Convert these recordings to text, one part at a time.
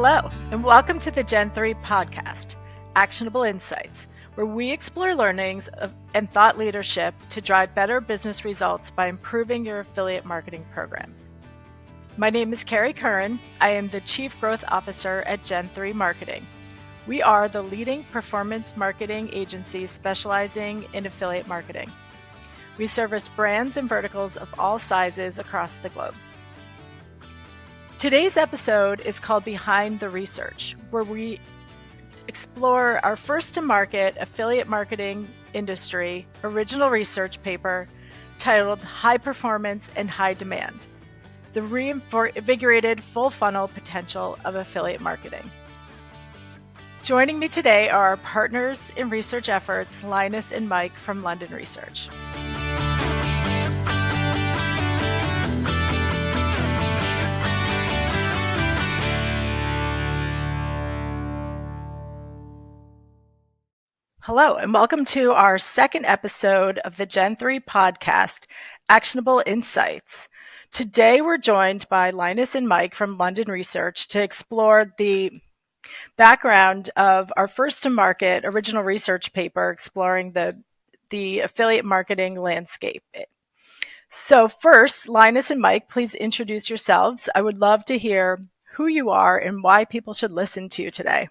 Hello, and welcome to the Gen 3 podcast, Actionable Insights, where we explore learnings and thought leadership to drive better business results by improving your affiliate marketing programs. My name is Carrie Curran. I am the Chief Growth Officer at Gen 3 Marketing. We are the leading performance marketing agency specializing in affiliate marketing. We service brands and verticals of all sizes across the globe. Today's episode is called Behind the Research, where we explore our first-to-market affiliate marketing industry original research paper titled High Performance and High Demand, the reinvigorated full funnel potential of affiliate marketing. Joining me today are our partners in research efforts, Linus and Mike from London Research. Hello, and welcome to our second episode of the Gen 3 podcast, Actionable Insights. Today, we're joined by Linus and Mike from London Research to explore the background of our first-to-market original research paper exploring the affiliate marketing landscape. So first, Linus and Mike, please introduce yourselves. I would love to hear who you are and why people should listen to you today.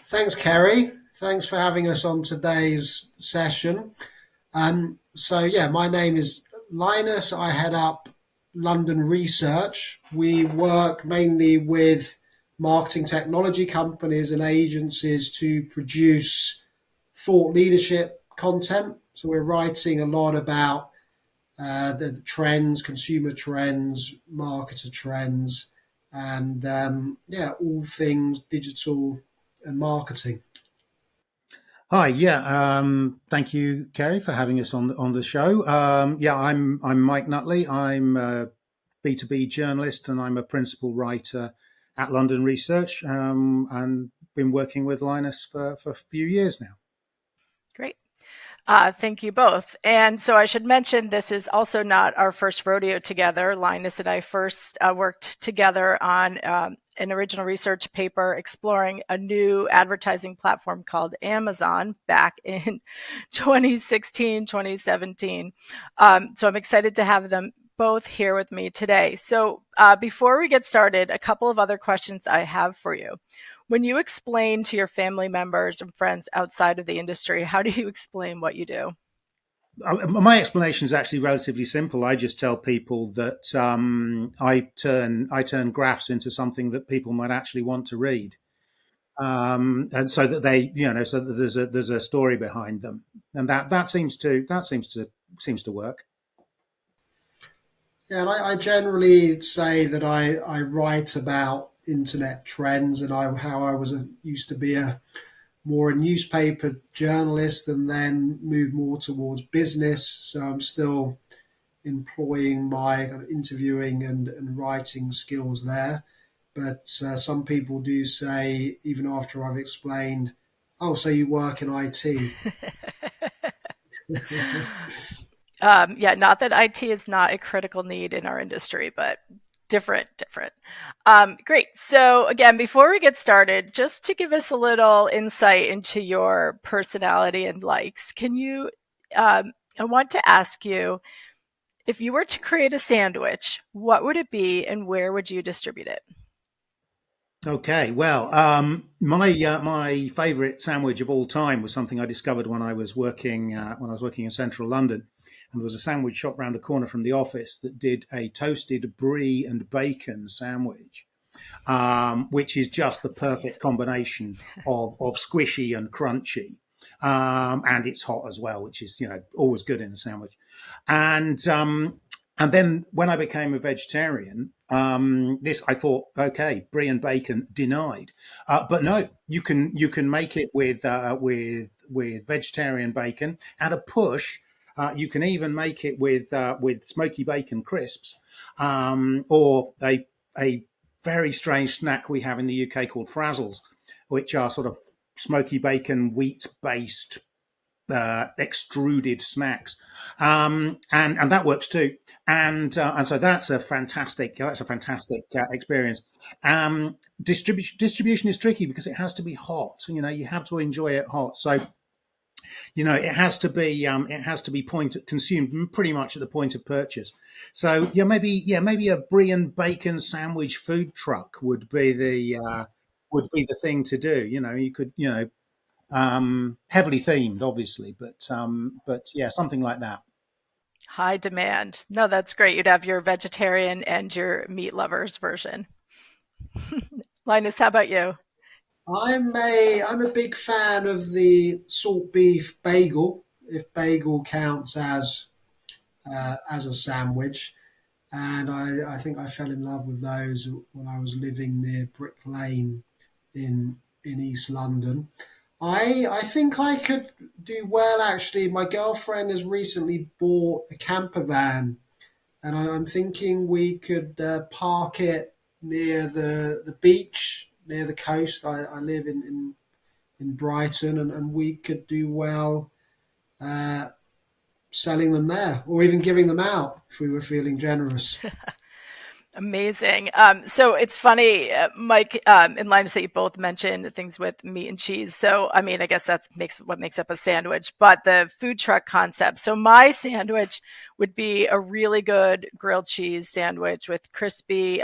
Thanks, Kerry. Thanks for having us on today's session. My name is Linus. I head up London Research. We work mainly with marketing technology companies and agencies to produce thought leadership content. So we're writing a lot about the trends, consumer trends, marketer trends, and all things digital and marketing. Hi, thank you, Kerry, for having us on the show. I'm Mike Nutley. I'm a B2B journalist and I'm a principal writer at London Research, and been working with Linus for a few years now. Great. Thank you both. And so I should mention this is also not our first rodeo together. Linus and I first worked together on an original research paper exploring a new advertising platform called Amazon back in 2016, 2017. So I'm excited to have them both here with me today. So before we get started, a couple of other questions I have for you. When you explain to your family members and friends outside of the industry, how do you explain what you do? My explanation is actually relatively simple. I just tell people that I turn graphs into something that people might actually want to read, and so that so that there's a story behind them, and that seems to work. Yeah, and I generally say that I write about internet trends and how I used to be more a newspaper journalist and then moved more towards business. So I'm still employing my kind of interviewing and writing skills there. But some people do say, even after I've explained, oh, so you work in IT. Not that IT is not a critical need in our industry, but different. Great. So again, before we get started, just to give us a little insight into your personality and likes, I want to ask you, if you were to create a sandwich, what would it be and where would you distribute it? Okay, well, my favourite sandwich of all time was something I discovered when I was working in central London, and there was a sandwich shop round the corner from the office that did a toasted brie and bacon sandwich, which is just the perfect combination of squishy and crunchy, and it's hot as well, which is always good in a sandwich, and then when I became a vegetarian, I thought, okay, brie and bacon denied, but no, you can make it with vegetarian bacon and a push. You can even make it with smoky bacon crisps, or a very strange snack we have in the UK called frazzles, which are sort of smoky bacon wheat based extruded snacks, and that works too. And so that's a fantastic experience. Distribution is tricky because it has to be hot. You have to enjoy it hot. So it has to be consumed pretty much at the point of purchase. So maybe a brie and bacon sandwich food truck would be the thing to do. You could heavily themed, obviously, but yeah, something like that. High demand. No, that's great. You'd have your vegetarian and your meat lovers version. Linus, how about you? I'm a big fan of the salt beef bagel, if bagel counts as a sandwich. And I think I fell in love with those when I was living near Brick Lane in East London. I think I could do well actually. My girlfriend has recently bought a camper van, and I'm thinking we could park it near the beach, near the coast. I live in Brighton, and we could do well uh, selling them there, or even giving them out if we were feeling generous. Amazing. So it's funny, Mike and Linus, that you both mentioned things with meat and cheese. So, I mean, I guess that's makes what makes up a sandwich, but the food truck concept. So my sandwich would be a really good grilled cheese sandwich with crispy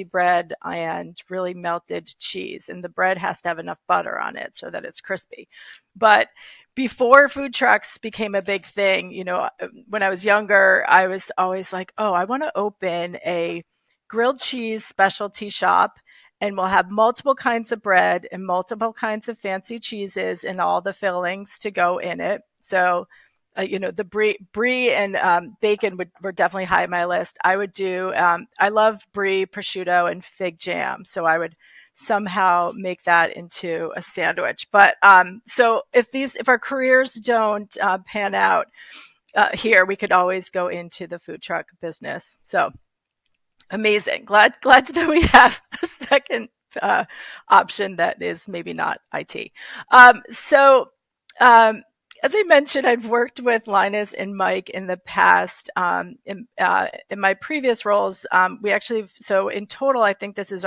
bread and really melted cheese. And the bread has to have enough butter on it so that it's crispy. But before food trucks became a big thing, when I was younger, I was always like, oh, I want to open a grilled cheese specialty shop, and we'll have multiple kinds of bread and multiple kinds of fancy cheeses and all the fillings to go in it. So, the brie and bacon were definitely high on my list. I would do, I love brie, prosciutto, and fig jam. So I would somehow make that into a sandwich. But so if our careers don't pan out here, we could always go into the food truck business. So amazing. Glad that we have a second option that is maybe not IT. So as I mentioned, I've worked with Linus and Mike in the past. In my previous roles, we actually, so in total, I think this is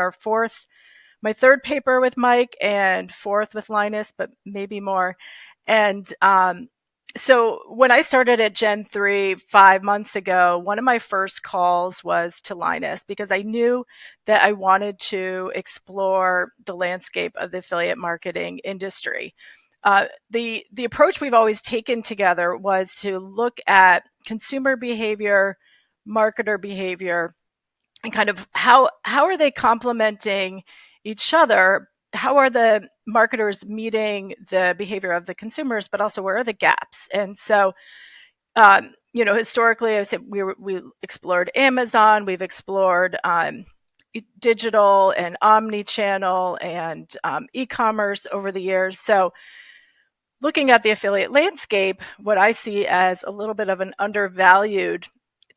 my third paper with Mike and fourth with Linus, but maybe more. And so when I started at Gen 3 5 months ago, one of my first calls was to Linus because I knew that I wanted to explore the landscape of the affiliate marketing industry. The approach we've always taken together was to look at consumer behavior, marketer behavior, and kind of how are they complementing each other? How are the marketers meeting the behavior of the consumers, but also where are the gaps? And so, historically, I said we explored Amazon, we've explored digital and omni-channel and e-commerce over the years. So looking at the affiliate landscape, what I see as a little bit of an undervalued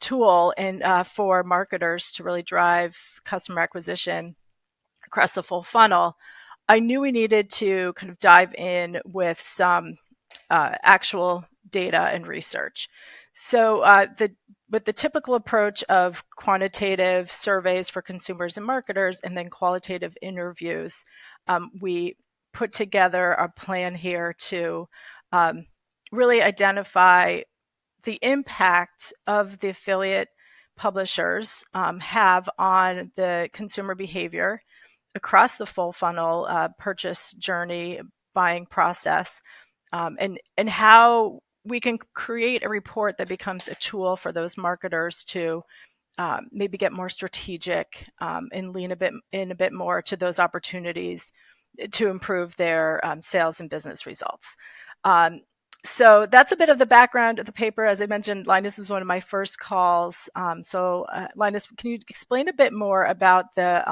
tool and for marketers to really drive customer acquisition across the full funnel, I knew we needed to kind of dive in with some actual data and research. So with the typical approach of quantitative surveys for consumers and marketers and then qualitative interviews, we put together a plan here to really identify the impact of the affiliate publishers have on the consumer behavior across the full funnel purchase journey, buying process, and how we can create a report that becomes a tool for those marketers to maybe get more strategic and lean a bit more to those opportunities to improve their sales and business results. So that's a bit of the background of the paper. As I mentioned, Linus was one of my first calls. Linus, can you explain a bit more about the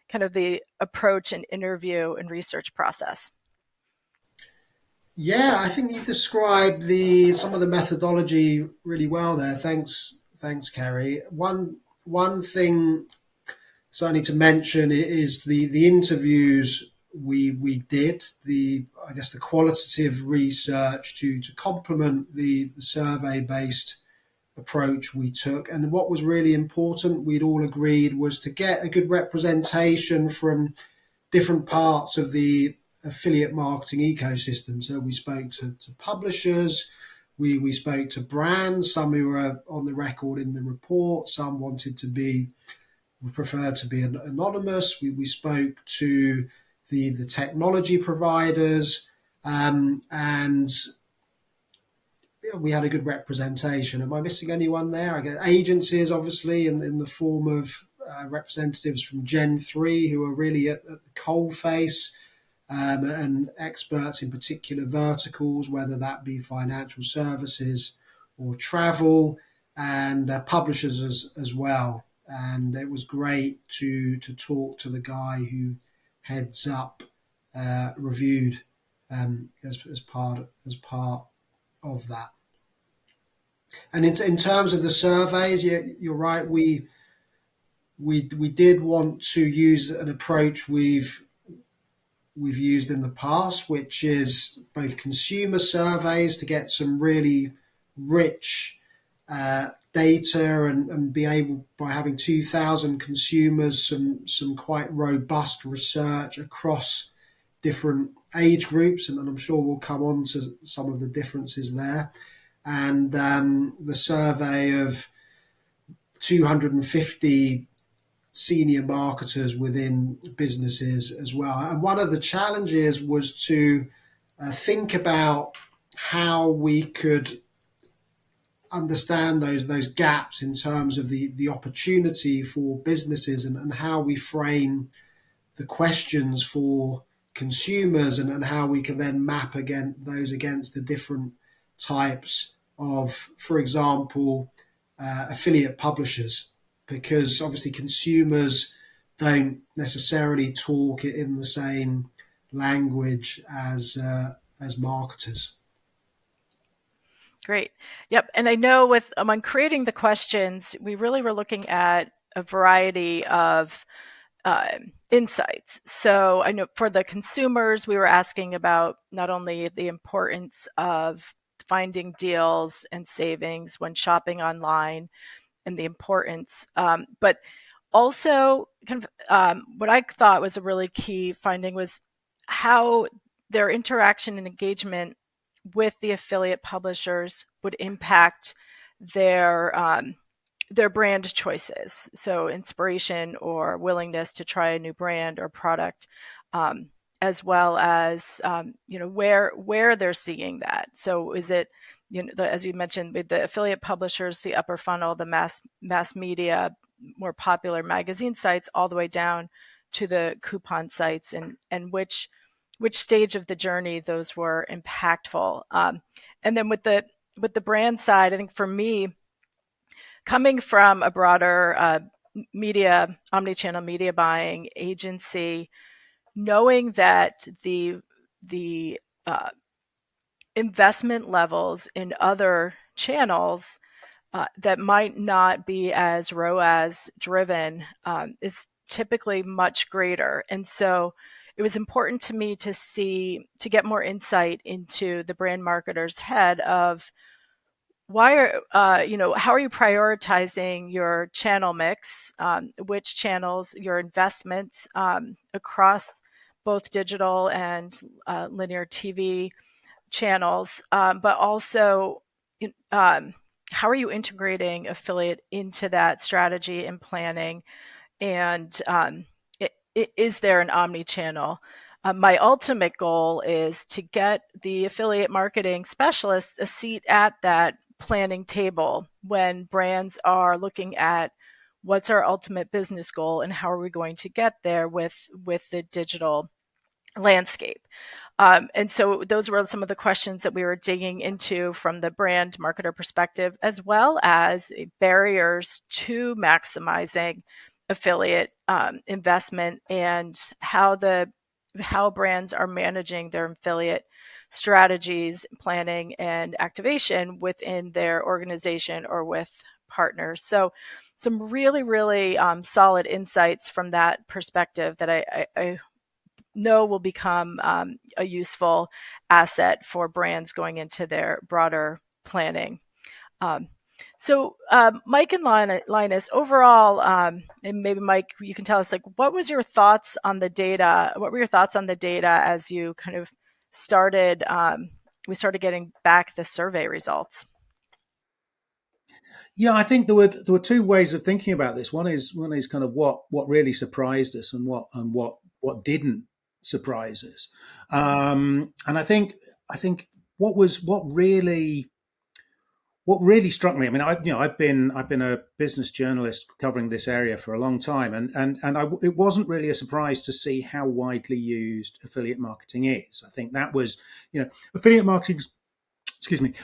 kind of the approach and interview and research process? Yeah, I think you've described some of the methodology really well there. Thanks, Carrie. One thing certainly to mention is the interviews we did the qualitative research to complement the survey based approach we took. And what was really important, we'd all agreed, was to get a good representation from different parts of the affiliate marketing ecosystem. So we spoke to publishers, we spoke to brands, some who were on the record in the report, some wanted to be, preferred to be anonymous. We spoke to the technology providers, and we had a good representation. Am I missing anyone there? I get agencies, obviously, in the form of representatives from Gen 3 who are really at the coalface, and experts in particular verticals, whether that be financial services or travel, and publishers as well. And it was great to talk to the guy who heads up Reviewed, as part of that. And in terms of the surveys, yeah, you're right. We did want to use an approach we've used in the past, which is both consumer surveys to get some really rich data, and be able, by having 2,000 consumers, some quite robust research across different age groups, and I'm sure we'll come on to some of the differences there. And the survey of 250 senior marketers within businesses as well. And one of the challenges was to think about how we could understand those gaps in terms of the opportunity for businesses, and how we frame the questions for consumers, and how we can then map against the different types of, for example, affiliate publishers, because obviously consumers don't necessarily talk in the same language as marketers. Great. Yep. And I know with on creating the questions, we really were looking at a variety of insights. So I know for the consumers, we were asking about not only the importance of finding deals and savings when shopping online, and the importance, but also kind of what I thought was a really key finding was how their interaction and engagement with the affiliate publishers would impact their their brand choices. So inspiration or willingness to try a new brand or product, as well as where they're seeing that. So is it, as you mentioned, with the affiliate publishers, the upper funnel, the mass media, more popular magazine sites, all the way down to the coupon sites, and which stage of the journey those were impactful. And then with the brand side, I think for me, coming from a broader media, omnichannel media buying agency, knowing that the investment levels in other channels that might not be as ROAS driven is typically much greater. And so it was important to me to get more insight into the brand marketer's head of why are how are you prioritizing your channel mix, which channels, your investments across both digital and linear TV channels, but also how are you integrating affiliate into that strategy and planning, and is there an omni-channel? My ultimate goal is to get the affiliate marketing specialists a seat at that planning table when brands are looking at what's our ultimate business goal and how are we going to get there with the digital landscape. And so those were some of the questions that we were digging into from the brand marketer perspective, as well as barriers to maximizing affiliate investment, and how brands are managing their affiliate strategies, planning, and activation within their organization or with partners. So some really, really solid insights from that perspective that I know will become a useful asset for brands going into their broader planning. Um, Mike and Linus, overall, and maybe Mike, you can tell us, like, what was your thoughts on the data? What were your thoughts on the data as you kind of started? We started getting back the survey results. Yeah, I think there were two ways of thinking about this. One is kind of what really surprised us, and what didn't surprise us. And I think what really struck me. I mean, I've been a business journalist covering this area for a long time, and it wasn't really a surprise to see how widely used affiliate marketing is. I think that was, affiliate marketing,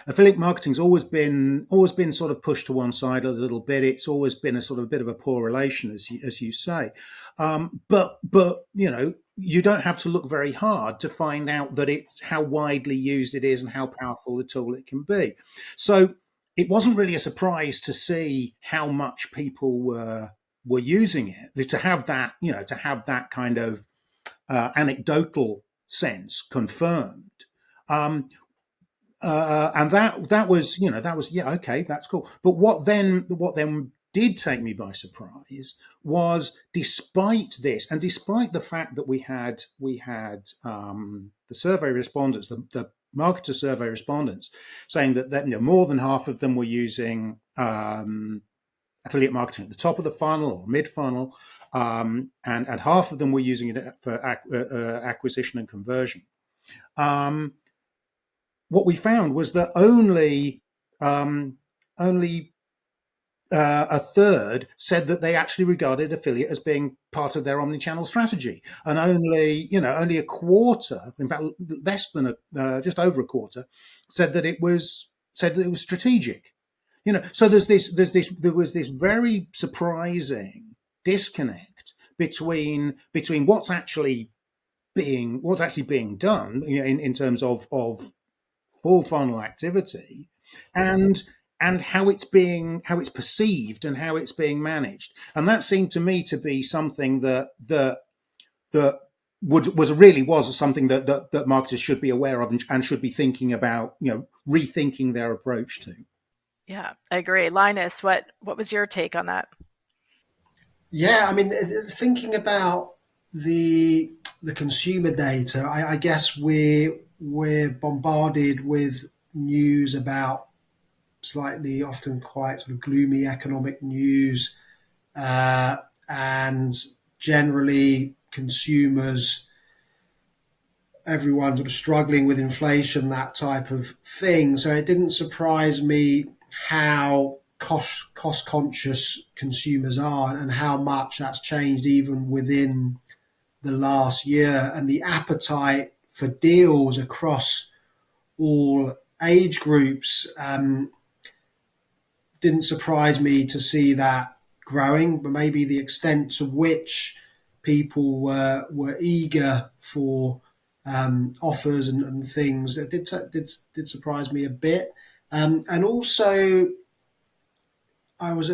affiliate marketing's always been sort of pushed to one side a little bit. It's always been a sort of a bit of a poor relation, as you say. But you don't have to look very hard to find out that it's how widely used it is and how powerful the tool it can be. So it wasn't really a surprise to see how much people were using it, to have that kind of anecdotal sense confirmed. And that was yeah, okay, that's cool. But what then did take me by surprise was, despite this, and despite the fact that we had the survey respondents, the marketer survey respondents, saying that more than half of them were using affiliate marketing at the top of the funnel or mid funnel, and half of them were using it for acquisition and conversion. What we found was that only a third said that they actually regarded affiliate as being part of their omni-channel strategy, and only a quarter, in fact, less than just over a quarter, said that it was strategic. So there was this very surprising disconnect between what's actually being done, in terms of full funnel activity, and how it's perceived and how it's being managed. And that seemed to me to be something that was something that marketers should be aware of, and should be thinking about, rethinking their approach to. Yeah, I agree. Linus, what was your take on that? Yeah, I mean, thinking about the consumer data, I guess we're bombarded with news about slightly, often quite sort of gloomy economic news, and generally consumers, everyone sort of struggling with inflation, that type of thing. So it didn't surprise me how cost conscious consumers are, and how much that's changed even within the last year, and the appetite for deals across all age groups. Didn't surprise me to see that growing, but maybe the extent to which people were eager for offers and things that did surprise me a bit. And also, I was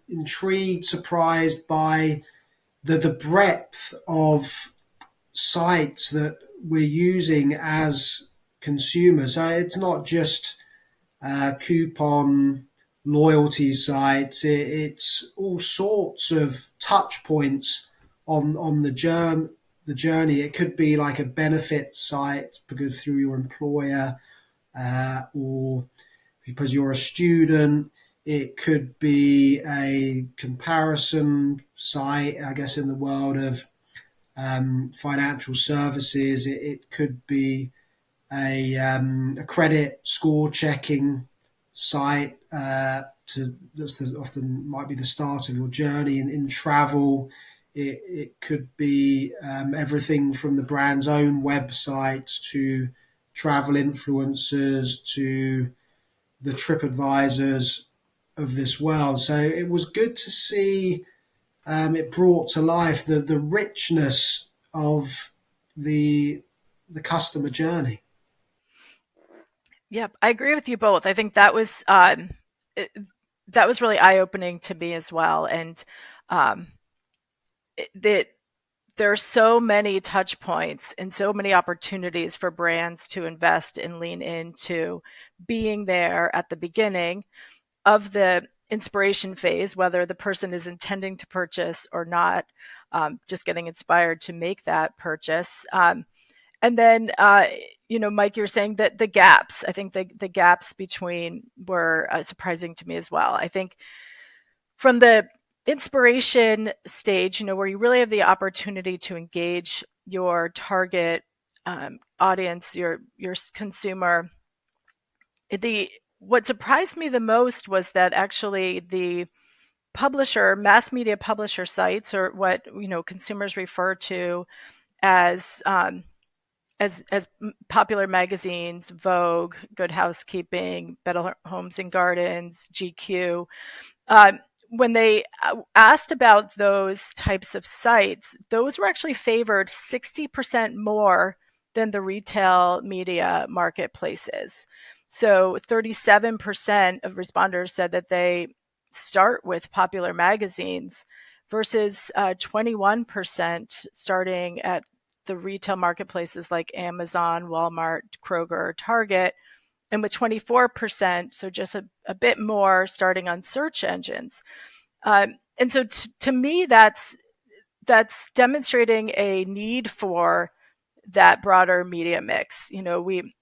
intrigued, surprised by the breadth of sites that we're using as consumers. So it's not just coupon loyalty sites. It's all sorts of touch points on the journey. It could be like a benefit site because through your employer, or because you're a student. It could be a comparison site, I guess, in the world of financial services. It could be a credit score checking site, that's often might be the start of your journey in travel. It could be everything from the brand's own websites to travel influencers to the trip advisors of this world. So it was good to see it brought to life the richness of the the customer journey. Yep, I agree with you both. I think it, that was really eye opening to me as well, and um, the there are so many touch points and so many opportunities for brands to invest and lean into being there at the beginning of the inspiration phase, whether the person is intending to purchase or not, just getting inspired to make that purchase. And then, Mike, you're saying that the gaps, I think the gaps between were surprising to me as well. I think from the inspiration stage, where you really have the opportunity to engage your target audience, your consumer, what surprised me the most was that actually the mass media publisher sites, or what consumers refer to as popular magazines, Vogue, Good Housekeeping, Better Homes and Gardens, GQ, uh, when they asked about those types of sites, those were actually favored 60% more than the retail media marketplaces. So 37% of responders said that they start with popular magazines versus 21% starting at the retail marketplaces like Amazon, Walmart, Kroger, Target, and with 24%, so just a bit more starting on search engines. And so to me, that's demonstrating a need for that broader media mix. We,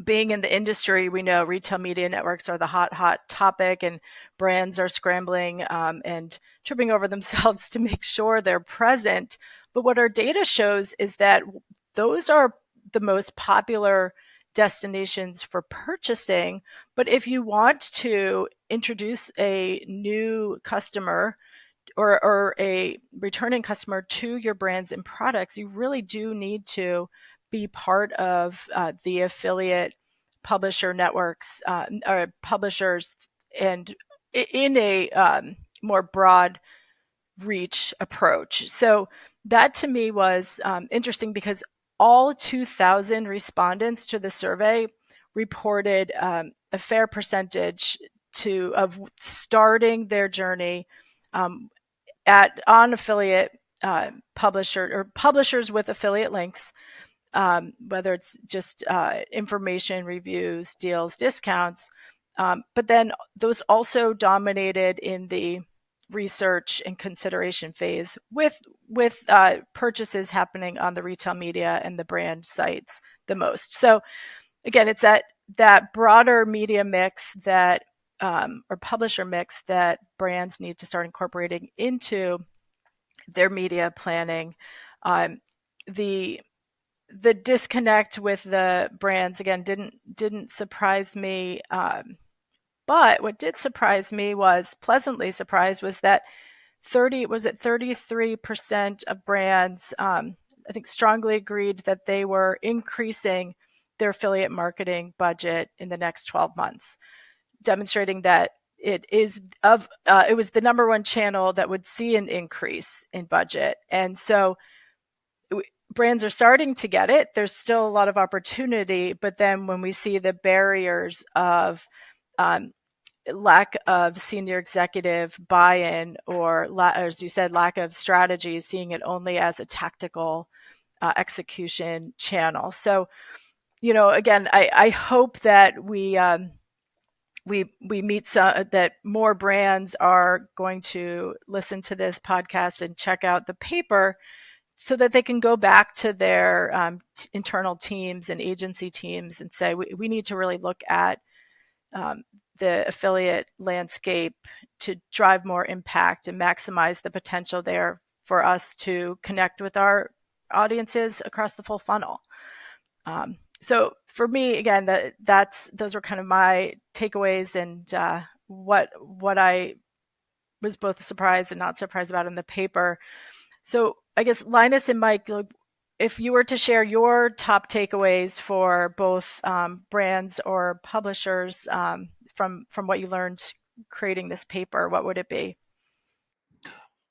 being in the industry, we know retail media networks are the hot topic, and brands are scrambling and tripping over themselves to make sure they're present. But what our data shows is that those are the most popular destinations for purchasing. But if you want to introduce a new customer or a returning customer to your brands and products, you really do need to be part of the affiliate publisher networks or publishers, and in a more broad reach approach. So that to me was interesting, because all 2,000 respondents to the survey reported a fair percentage of starting their journey on affiliate publisher or publishers with affiliate links, whether it's just information, reviews, deals, discounts. But then those also dominated in the research and consideration phase, with purchases happening on the retail media and the brand sites the most. So again, it's that broader media mix that or publisher mix that brands need to start incorporating into their media planning. The disconnect with the brands, again, didn't surprise me. But what did surprise me, was pleasantly surprised, was that 33% of brands, I think, strongly agreed that they were increasing their affiliate marketing budget in the next 12 months, demonstrating that it was the number one channel that would see an increase in budget. And so brands are starting to get it. There's still a lot of opportunity, but then when we see the barriers of lack of senior executive buy-in, or as you said, lack of strategy, seeing it only as a tactical execution channel. So, again, I hope that we meet that more brands are going to listen to this podcast and check out the paper, so that they can go back to their internal teams and agency teams and say, we need to really look at the affiliate landscape to drive more impact and maximize the potential there for us to connect with our audiences across the full funnel. So for me, again, those were kind of my takeaways, and what I was both surprised and not surprised about in the paper. So I guess Linus and Mike, if you were to share your top takeaways for both brands or publishers from what you learned creating this paper, what would it be?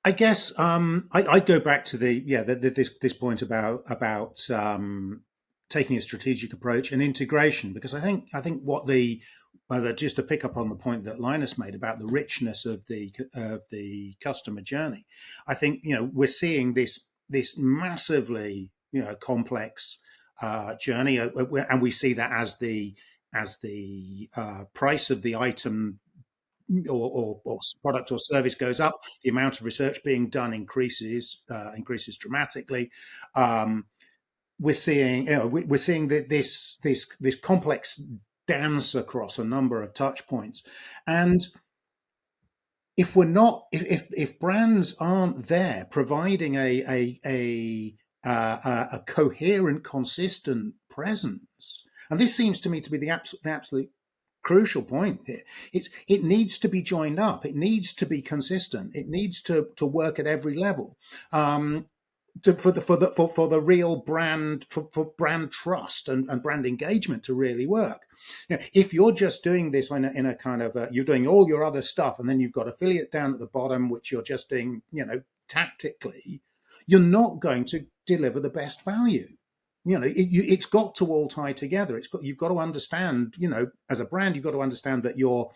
I guess I'd go back to this point about taking a strategic approach and integration, because I think just to pick up on the point that Linus made about the richness of the customer journey, I think we're seeing this this massively complex journey, and we see that as the price of the item or product or service goes up, the amount of research being done increases dramatically. We're seeing we're seeing that this complex dance across a number of touch points, and if brands aren't there providing a coherent, consistent presence, and this seems to me to be the absolute crucial point here. It needs to be joined up. It needs to be consistent. It needs to work at every level. For the real brand, for brand trust and brand engagement to really work. If you're just doing this in a kind of you're doing all your other stuff, and then you've got affiliate down at the bottom, which you're just doing tactically, you're not going to deliver the best value. It's got to all tie together. You've got to understand, as a brand, you've got to understand that your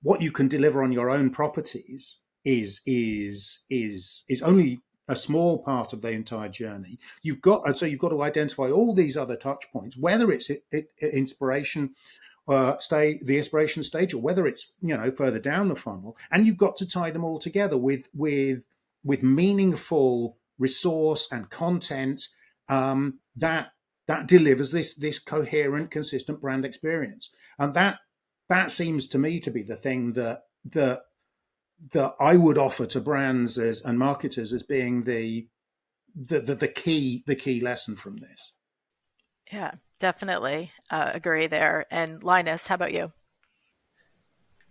what you can deliver on your own properties is only a small part of the entire journey. You've got to identify all these other touch points, whether it's inspiration the inspiration stage, or whether it's further down the funnel, and you've got to tie them all together with meaningful resource and content that delivers this coherent, consistent brand experience. And that seems to me to be the thing that I would offer to brands and marketers as being the key lesson from this. Yeah, definitely agree there. And Linus, how about you?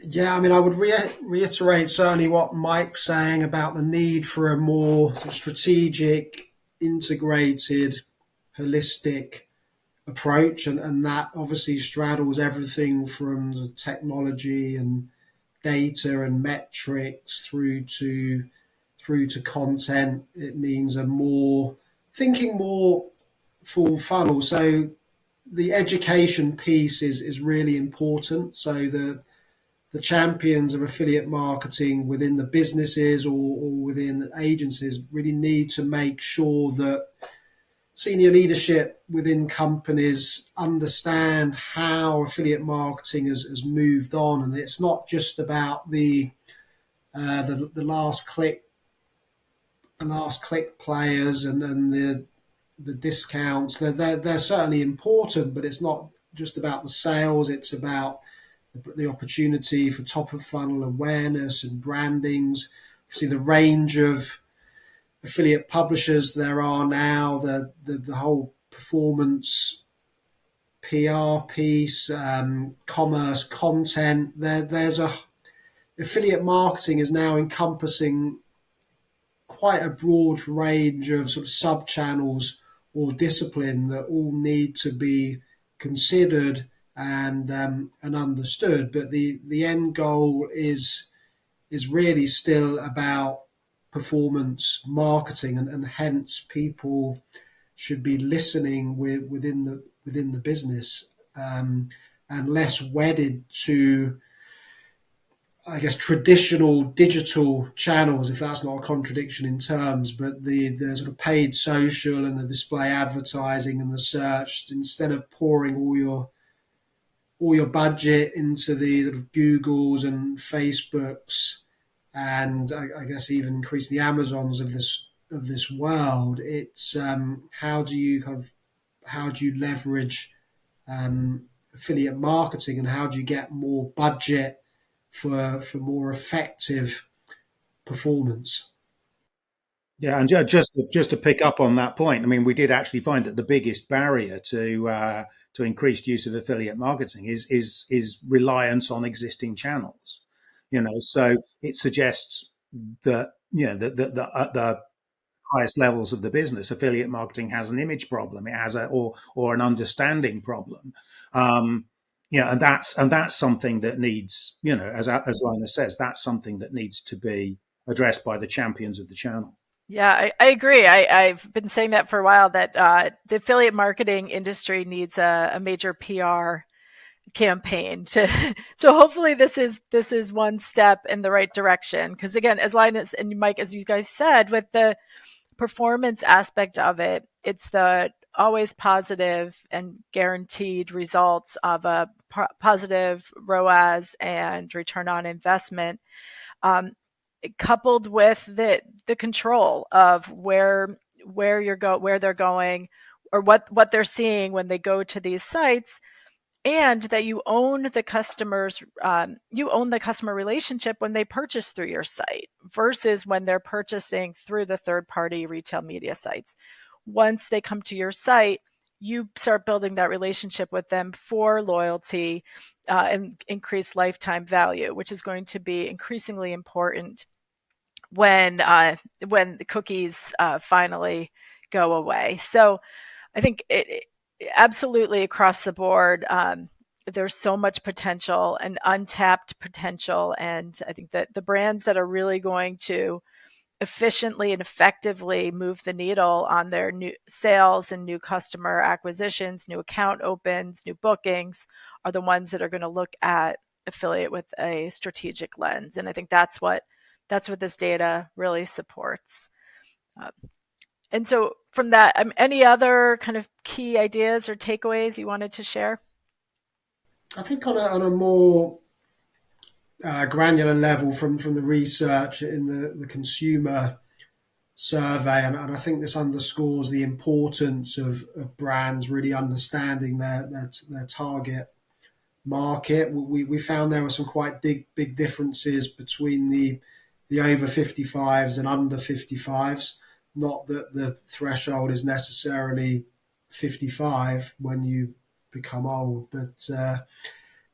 Yeah, I mean, I would reiterate certainly what Mike's saying about the need for a more sort of strategic, integrated, holistic approach, and that obviously straddles everything from the technology and data and metrics through to content. It means a more thinking more full funnel. So the education piece is really important. So the champions of affiliate marketing within the businesses or within agencies really need to make sure that senior leadership within companies understand how affiliate marketing has moved on, and it's not just about the last click players and the discounts. They're certainly important, but it's not just about the sales. It's about the opportunity for top of funnel awareness and brandings. See the range of affiliate publishers there are now, the whole performance PR piece, commerce content. There's affiliate marketing is now encompassing quite a broad range of sort of sub channels or discipline that all need to be considered and understood. But the end goal is really still about performance marketing, and hence people should be listening within the business, and less wedded to, I guess, traditional digital channels, if that's not a contradiction in terms, but the sort of paid social and the display advertising and the search, instead of pouring all your budget into the sort of Googles and Facebooks, and I guess even increasing the Amazons of this world. It's how do you leverage affiliate marketing, and how do you get more budget for more effective performance? Yeah, and just to pick up on that point, I mean, we did actually find that the biggest barrier to increased use of affiliate marketing is reliance on existing channels. So it suggests that the highest levels of the business, affiliate marketing has an image problem. It has or an understanding problem. And that's something that needs, as Linus says, that's something that needs to be addressed by the champions of the channel. Yeah, I agree. I've been saying that for a while, that the affiliate marketing industry needs a major PR campaign to so hopefully this is one step in the right direction, because again, as Linus and Mike, as you guys said, with the performance aspect of it, it's the always positive and guaranteed results of a positive ROAS and return on investment, um, coupled with the control of where they're going, or what they're seeing when they go to these sites, and that you own the customer relationship when they purchase through your site versus when they're purchasing through the third party retail media sites. Once they come to your site, you start building that relationship with them for loyalty, and increased lifetime value, which is going to be increasingly important when the cookies finally go away. So I think it absolutely across the board, there's so much potential and untapped potential. And I think that the brands that are really going to efficiently and effectively move the needle on their new sales and new customer acquisitions, new account opens, new bookings, are the ones that are going to look at affiliate with a strategic lens. And I think that's what this data really supports. Uh, and so from that, any other kind of key ideas or takeaways you wanted to share? I think on a more granular level from the research in the consumer survey, and I think this underscores the importance of brands really understanding their target market. We found there were some quite big differences between the over 55s and under 55s. Not that the threshold is necessarily 55 when you become old, but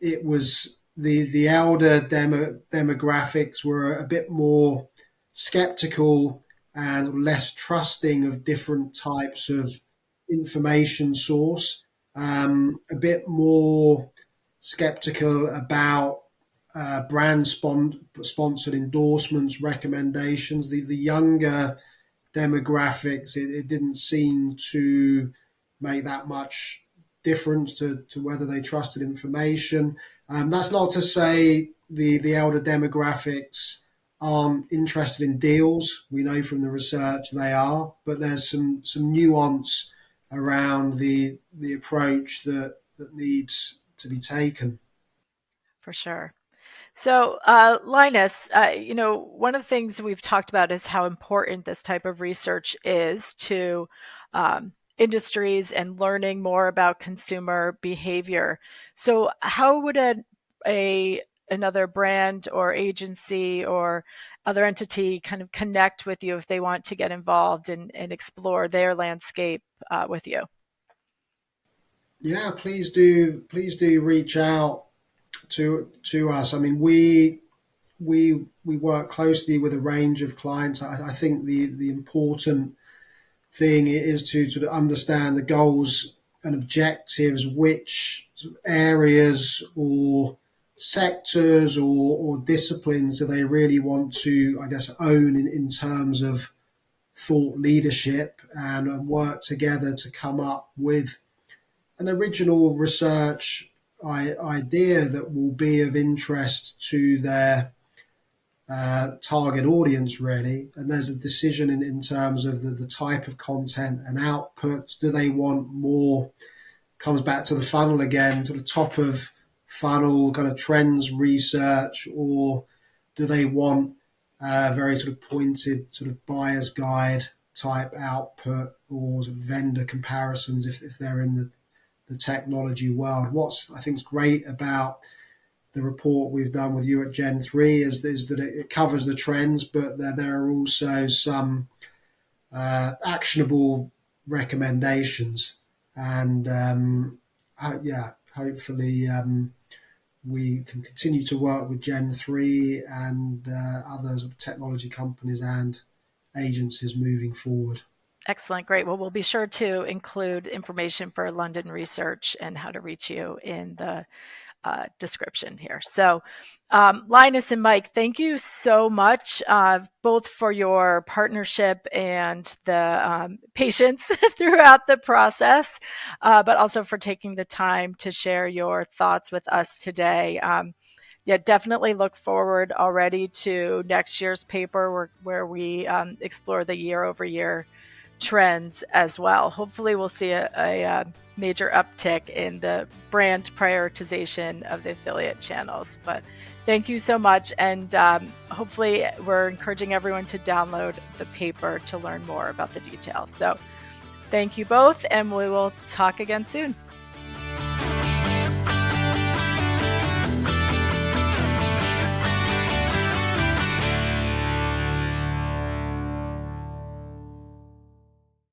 it was the elder demographics were a bit more skeptical and less trusting of different types of information source, a bit more skeptical about sponsored endorsements, recommendations. The younger demographics, it didn't seem to make that much difference to whether they trusted information. That's not to say the elder demographics aren't interested in deals. We know from the research they are, but there's some nuance around the approach that needs to be taken. For sure. So, Linus, one of the things we've talked about is how important this type of research is to industries and learning more about consumer behavior. So, how would another brand or agency or other entity kind of connect with you if they want to get involved and explore their landscape with you? Yeah, please do reach out to us. I mean, we work closely with a range of clients. I think the important thing is to sort of understand the goals and objectives, which areas or sectors or disciplines do they really want to, I guess, own in terms of thought leadership, and work together to come up with an original research idea that will be of interest to their target audience, really. And there's a decision in terms of the type of content and outputs. Do they want more? Comes back to the funnel again, to the top of funnel kind of trends research, or do they want very sort of pointed sort of buyer's guide type output, or sort of vendor comparisons if they're in the technology world? What's I think is great about the report we've done with you at Gen 3 is that it covers the trends, but there are also some actionable recommendations. And yeah, hopefully we can continue to work with Gen 3 and other technology companies and agencies moving forward. Excellent. Great. Well, we'll be sure to include information for London research and how to reach you in the description here. So Linus and Mike, thank you so much, both for your partnership and the patience throughout the process, but also for taking the time to share your thoughts with us today. Yeah, definitely look forward already to next year's paper where we explore the year-over-year trends as well. Hopefully we'll see a major uptick in the brand prioritization of the affiliate channels. But thank you so much. And hopefully we're encouraging everyone to download the paper to learn more about the details. So thank you both, and we will talk again soon.